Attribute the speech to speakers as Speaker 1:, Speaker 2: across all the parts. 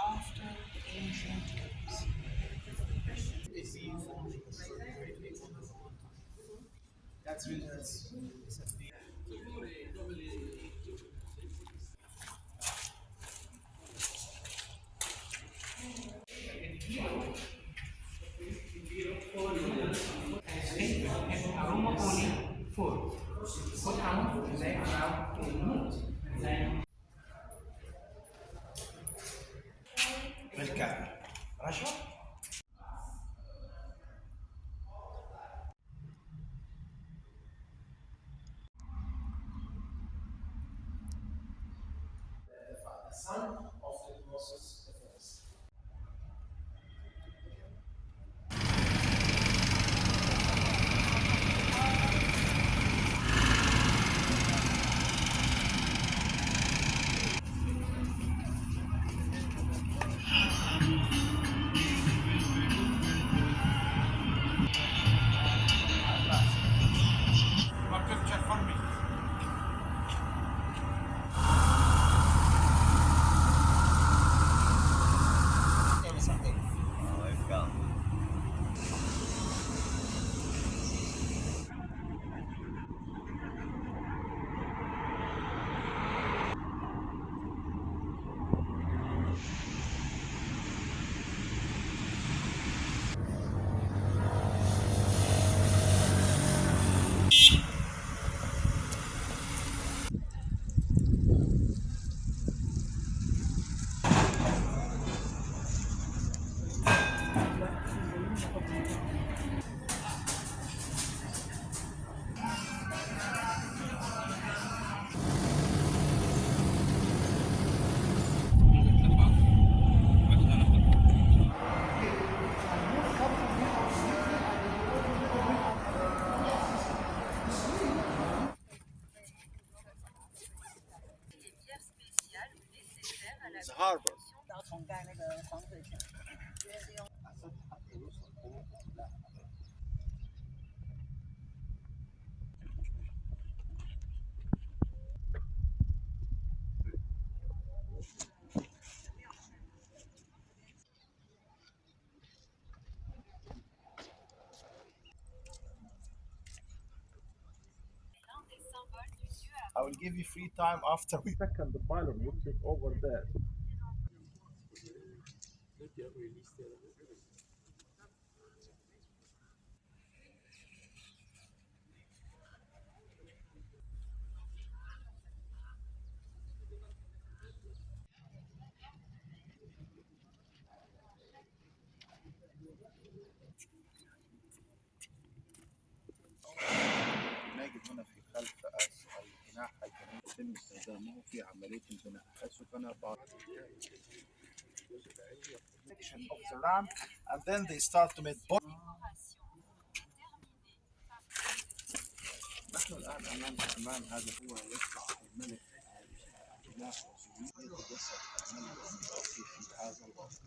Speaker 1: After the ancient days. Aroma poli 4. Put down the ground to move. Then
Speaker 2: بالكعب رشوة. The harbor.
Speaker 1: 要重盖那个防水墙。
Speaker 3: will give you free time after we second the pilot will take over there. نجد هنا في خلف الجناح الجنوبي يتم استخدامه في عملية البناء حيث كان بعض section of the ramp and then they start to make نحن الآن أمام هذا هو يطلع الملك بناء يتجسد الملك المتوفي في هذا الوقت.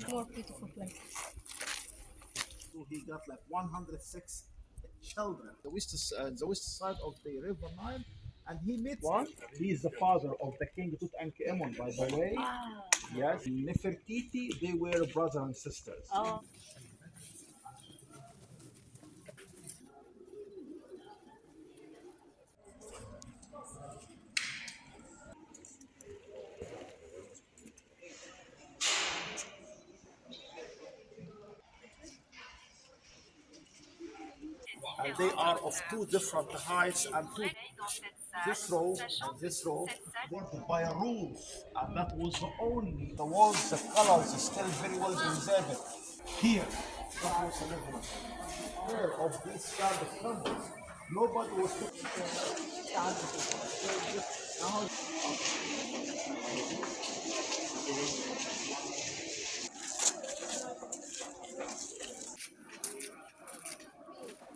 Speaker 4: More beautiful place.
Speaker 3: So he got like 106 children. The west side of the river Nile, and he met one. He is the father of the king Tutankhamun, by the way. Yes, Nefertiti. They were brother and sisters.
Speaker 4: Oh.
Speaker 3: And they are of two different heights and two. This row and this row built by rules, and that was the walls, the colors is still very well preserved. Here, that was the level here of these kind of temples. Nobody was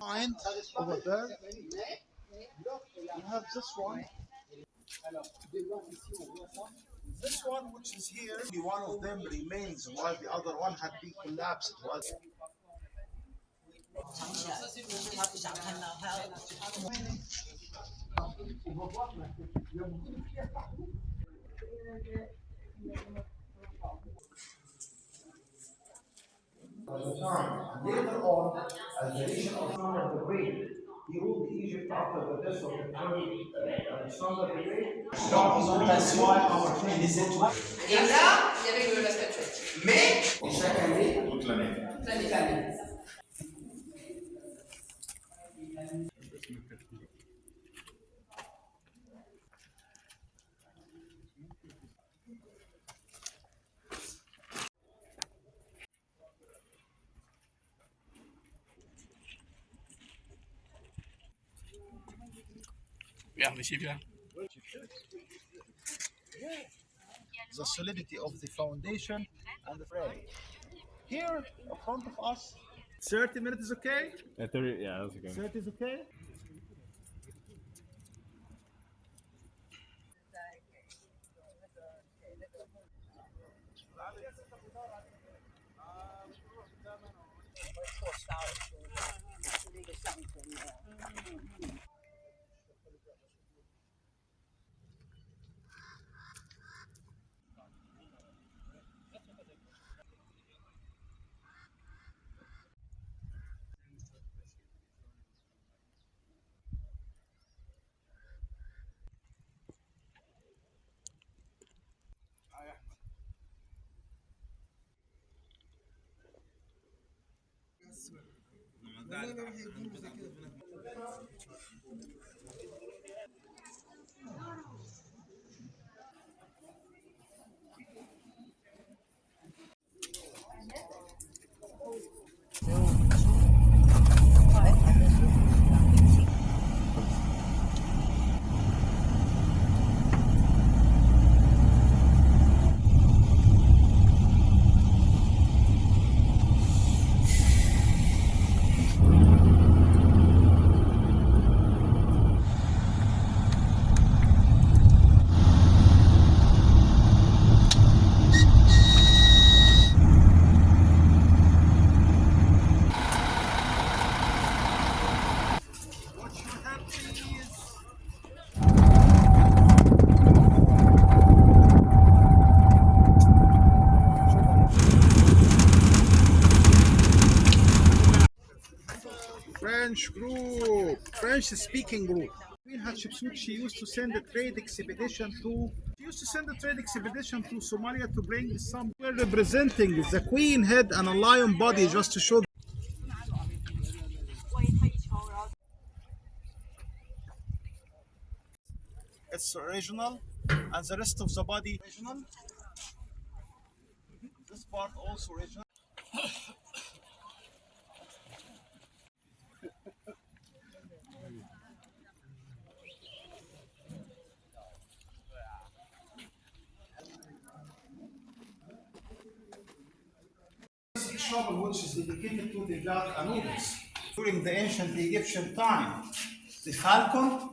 Speaker 3: find over there. You have this one. This one, which is here, one of them remains while the other one had been collapsed. Later on, as the nation of Alexander the Great, he ruled Egypt after the death of the king Alexander the Great. That's why our king is it.
Speaker 5: Et là, il y avait la statuette. Mais, chaque année, toute l'année.
Speaker 3: The solidity of the foundation and the frame. Here, in front of us, 30 minutes is okay?
Speaker 6: Yeah, 30, yeah, that's okay.
Speaker 3: 30 is okay? French group, French-speaking group. Queen Hatshepsut, she used to send a trade expedition to. She used to send a trade expedition to Somalia to bring some. We're representing the queen head and a lion body just to show. It's original, and the rest of the body original. This part also original. Shovel, which is dedicated to the god Anubis during the ancient Egyptian time. The falcon.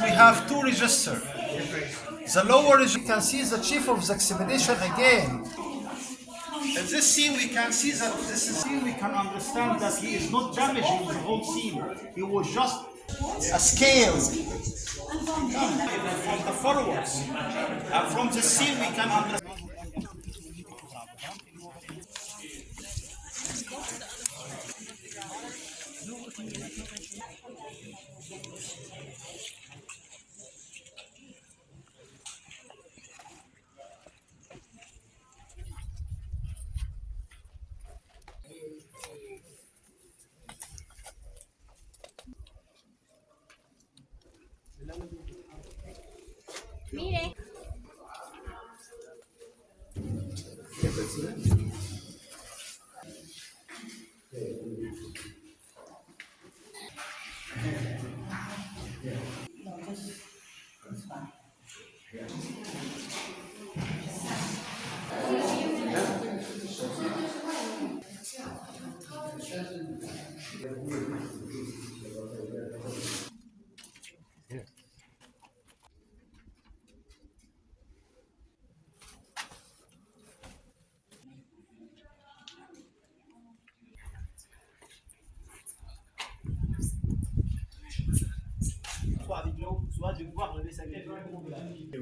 Speaker 3: We have two registers. The lower register, you can see the chief of the expedition again. In this scene, we can see that this is scene. We can understand that he is not damaging the whole scene. He was just a scale from the followers. And from this scene, we can understand.
Speaker 4: Mire.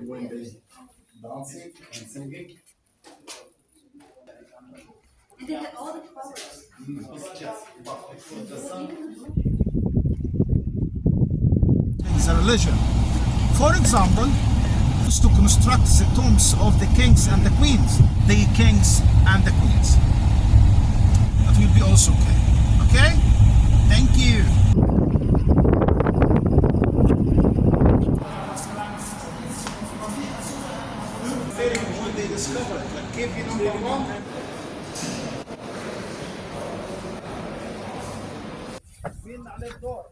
Speaker 2: When they dancing and singing.
Speaker 4: They had all the flowers.
Speaker 3: It's a religion. For example, used to construct the tombs of the kings and the queens. The kings and the queens. That will be also okay. Okay? Thank you. When they discover it, like cave number one. فين عليه الدور؟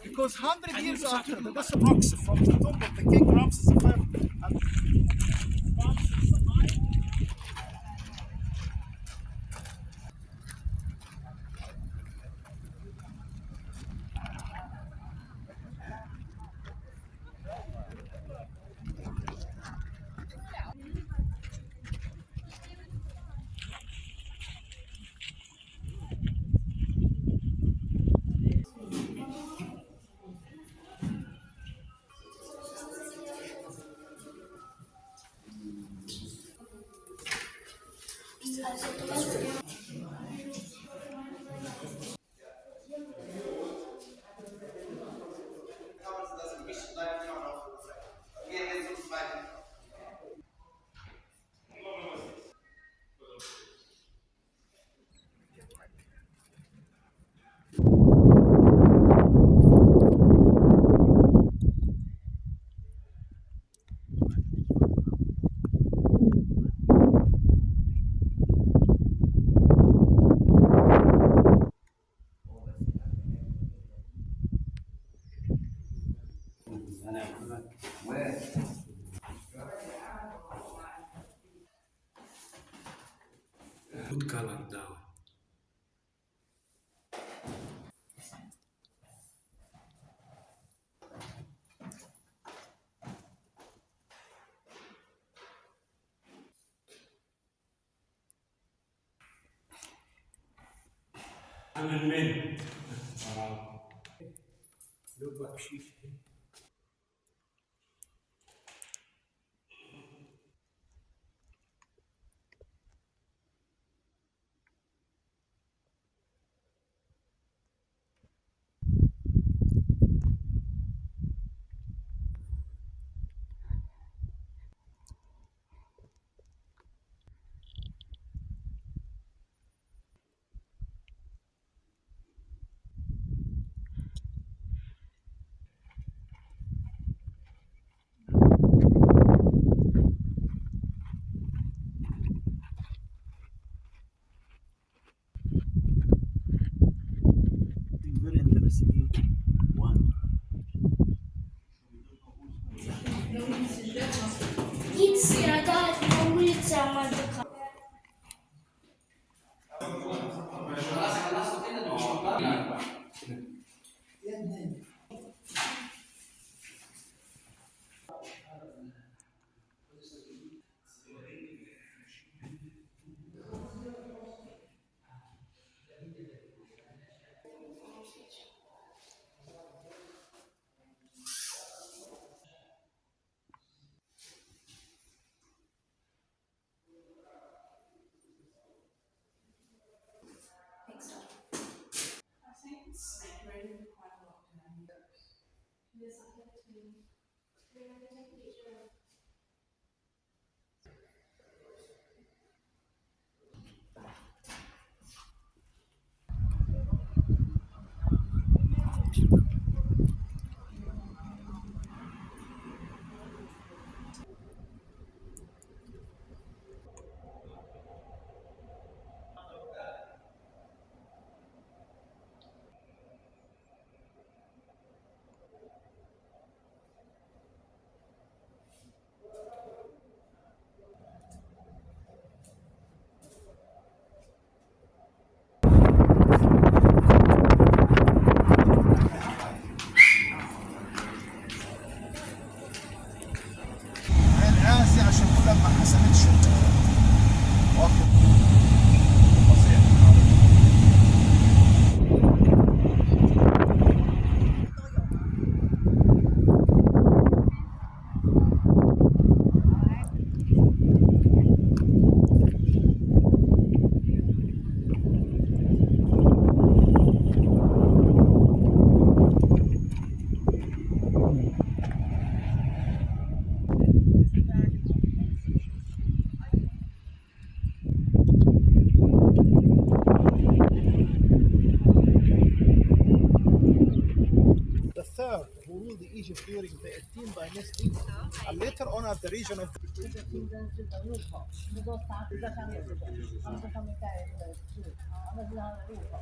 Speaker 3: Because 100 years after the death of Ramses, from the tomb of the king Ramses V, and Ramses survived. Very interesting one.
Speaker 4: Git sırada вулиця Мадика.
Speaker 3: الناس دي عشان كلها ما حسنتش واخد فظيع. The third who ruled Egypt during the 18th dynasty, and later on at the region of
Speaker 6: 这个清真寺的入口，这座塔在上面这个，然后这上面盖了这个字，然后这是它的入口。